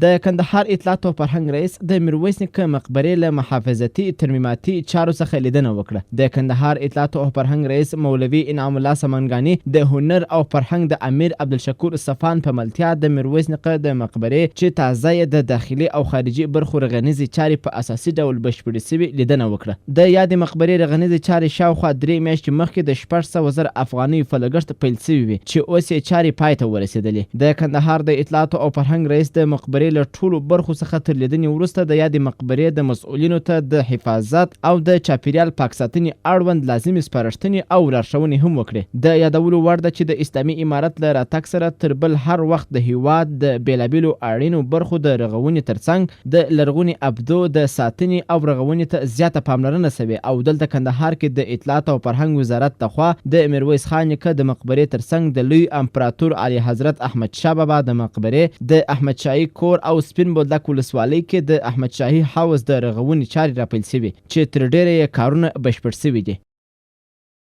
د کندهار اطلاعات او فرهنګ رئیس د میرویس نیکه مقبرې له محافظتي ترمیماتي چارو څخه لیدنه وکړه. د کندهار اطلاعات او فرهنګ رئیس مولوي انعام الله سمنګانی د هنر او فرهنګ د امیر عبدالشکور صفان په ملتیا د میرویس نیکه د مقبرې چې تازه د داخلي او خارجي برخو رغنیزي چارې په اساسي ډول بشپړې سوي لیدنه وکړه. د یادې مقبرې رغنیزي چارې شاوخوا 3 میاشتې مخکې د 600,000 افغانیو په لګښت پیل سوي وي چې اوس یې چارې پای ته ورسېدلې. د کندهار د اطلاعات او فرهنګ رئیس د مقبرې له ټولو برخو څخه تر لیدنې وروسته د یادې مقبرې د مسؤلینو ته د حفاظت او د چاپیریال پاک ساتنې اړوند لازمي سپارښتنې او لارښوونې هم وکړې. د یادولو وړ ده چې د اسلامي امارت له راتګ سره تر بل هر وخت د هیواد د بیلابیلو اړینو برخو د رغونې ترڅنګ د لرغوني ابدو د ساتنې او رغونې ته زیاته پاملرنه سوې او دلته کندهار کې د اطلاعات او فرهنګ وزارت لخوا د میرویس خان نیکه د مقبرې ترڅنګ د لوی امپراتور اعلی حضرت احمد شاه بابا د مقبرې د احمد شاهي کور او سپین بولدک ولسوالۍ کې د احمد شاهي حوض د رغونې چارې راپیل سوي چې تر ډیره یې کارونه بشپړ سوي دي.